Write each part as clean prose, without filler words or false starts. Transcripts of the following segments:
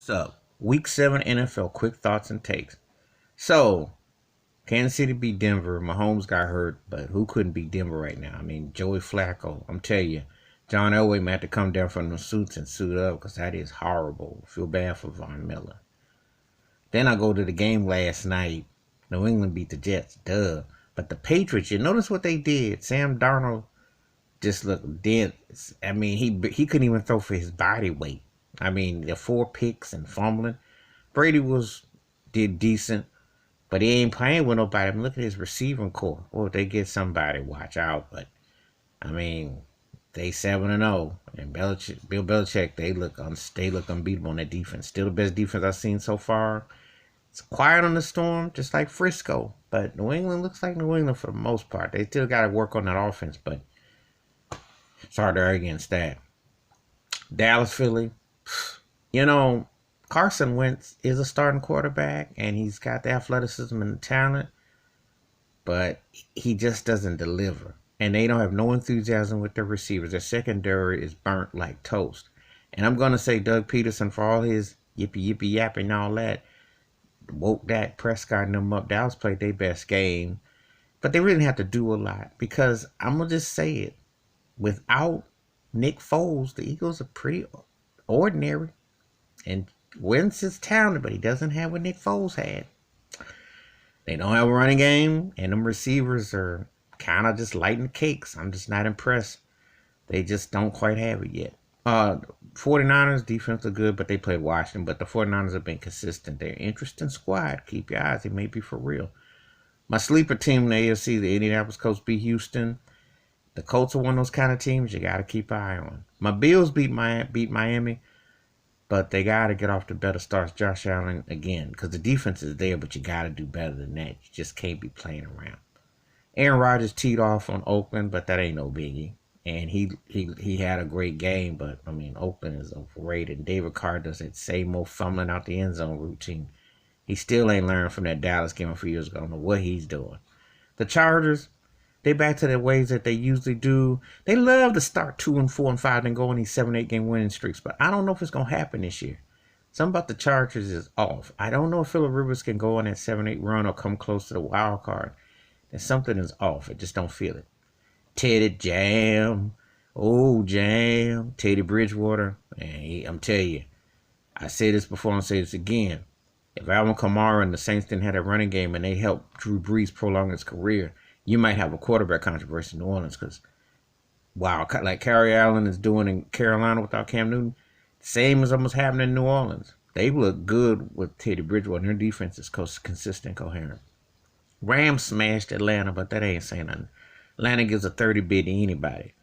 So, Week 7 NFL quick thoughts and takes. So, Kansas City beat Denver. Mahomes got hurt, but who couldn't beat Denver right now? I mean, Joey Flacco. I'm telling you, John Elway might have to come down from the suits and suit up because that is horrible. Feel bad for Von Miller. Then I go to the game last night. New England beat the Jets. Duh. But the Patriots, you notice what they did? Sam Darnold just looked dead. I mean, he couldn't even throw for his body weight. I mean, the 4 picks and fumbling. Brady did decent, but he ain't playing with nobody. I mean, look at his receiving core. Well, if they get somebody, watch out. But I mean, they 7-0, and Bill Belichick, they look unbeatable on that defense. Still the best defense I've seen so far. It's quiet on the storm, just like Frisco. But New England looks like New England for the most part. They still got to work on that offense, but it's hard to argue against that. Dallas, Philly. You know, Carson Wentz is a starting quarterback, and he's got the athleticism and the talent, but he just doesn't deliver. And they don't have no enthusiasm with their receivers. Their secondary is burnt like toast. And I'm going to say Doug Peterson, for all his yippee yapping and all that, woke Dak Prescott and them up. Dallas played their best game, but they really have to do a lot because I'm going to just say it. Without Nick Foles, the Eagles are pretty ordinary. And Wentz is talented, but he doesn't have what Nick Foles had. They don't have a running game, and them receivers are kind of just lighting cakes. I'm just not impressed. They just don't quite have it yet. 49ers defense are good, but they played Washington. But the 49ers have been consistent. They're an interesting squad. Keep your eyes. They may be for real. My sleeper team in the AFC, the Indianapolis Colts, beat Houston. The Colts are one of those kind of teams you got to keep an eye on. My Bills beat Miami, but they got to get off to better starts. Josh Allen again, because the defense is there, but you got to do better than that. You just can't be playing around. Aaron Rodgers teed off on Oakland, but that ain't no biggie. And he had a great game, but I mean Oakland is overrated. David Carr does that same old fumbling out the end zone routine. He still ain't learned from that Dallas game a few years ago. I don't know what he's doing. The Chargers, they back to the ways that they usually do. They love to start 2-4 and 5 and go on these 7-8 game winning streaks, but I don't know if it's gonna happen this year. Something about the Chargers is off. I don't know if Phillip Rivers can go on that 7-8 run or come close to the wild card. And something is off. I just don't feel it. Teddy Jam. Oh, Jam. Teddy Bridgewater. Man, I'm telling you. I said this before, I'll say this again. If Alvin Kamara and the Saints didn't have a running game and they helped Drew Brees prolong his career, you might have a quarterback controversy in New Orleans because, wow, like Kerry Allen is doing in Carolina without Cam Newton, same as almost happening in New Orleans. They look good with Teddy Bridgewater, and their defense is consistent, coherent. Rams smashed Atlanta, but that ain't saying nothing. Atlanta gives a 30 bid to anybody.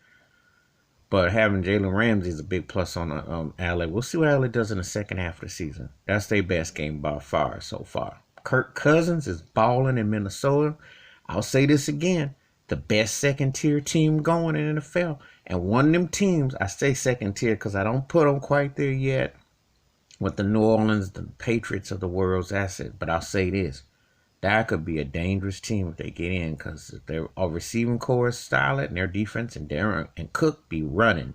But having Jalen Ramsey is a big plus on LA. We'll see what LA does in the second half of the season. That's their best game by far so far. Kirk Cousins is balling in Minnesota. I'll say this again. The best second-tier team going in the NFL. And one of them teams, I say second-tier because I don't put them quite there yet with the New Orleans, the Patriots of the world's asset. But I'll say this. That could be a dangerous team if they get in because their receiving core is solid and their defense and Darren and Cook be running.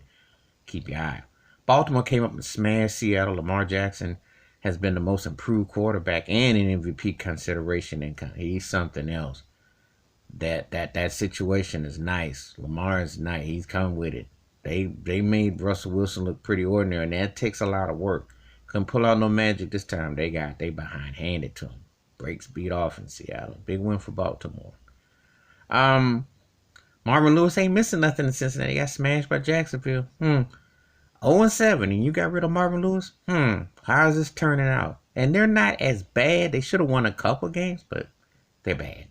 Keep your eye. Baltimore came up and smashed Seattle. Lamar Jackson has been the most improved quarterback and an MVP consideration, and he's something else. That situation is nice. Lamar is nice. He's come with it. They made Russell Wilson look pretty ordinary, and that takes a lot of work. Couldn't pull out no magic this time. They behind handed to him. Breaks beat off in Seattle. Big win for Baltimore. Marvin Lewis ain't missing nothing in Cincinnati. He got smashed by Jacksonville. 0-7, and you got rid of Marvin Lewis? How's this turning out? And they're not as bad. They should have won a couple games, but they're bad.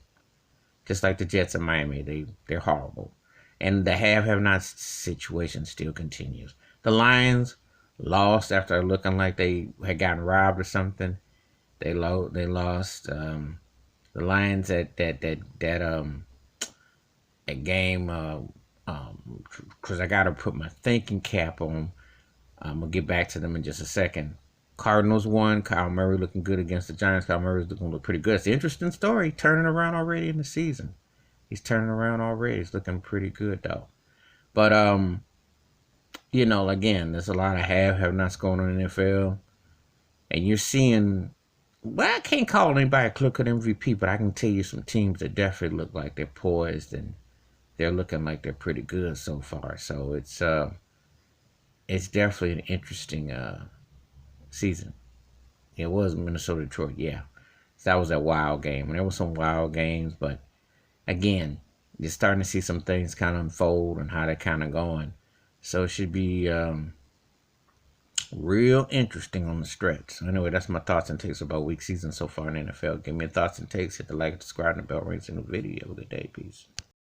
Just like the Jets in Miami. They're horrible. And the have-not situation still continues. The Lions lost after looking like they had gotten robbed or something. They lost. The Lions at game. Because I gotta put my thinking cap on. I'm gonna get back to them in just a second. Cardinals won. Kyle Murray looking good against the Giants. Kyle Murray's looking pretty good. It's an interesting story. Turning around already in the season. He's turning around already. He's looking pretty good though. But again, there's a lot of have-nots going on in the NFL. And you're seeing, well, I can't call anybody a clear-cut MVP, but I can tell you some teams that definitely look like they're poised and they're looking like they're pretty good so far. So it's definitely an interesting season. It was Minnesota Detroit, yeah. So that was a wild game. And there were some wild games, but again, you're starting to see some things kind of unfold and how they're kind of going. So it should be real interesting on the stretch. So anyway, that's my thoughts and takes about week season so far in the NFL. Give me your thoughts and takes. Hit the like, subscribe, and the bell rings in the video. Good day. Peace.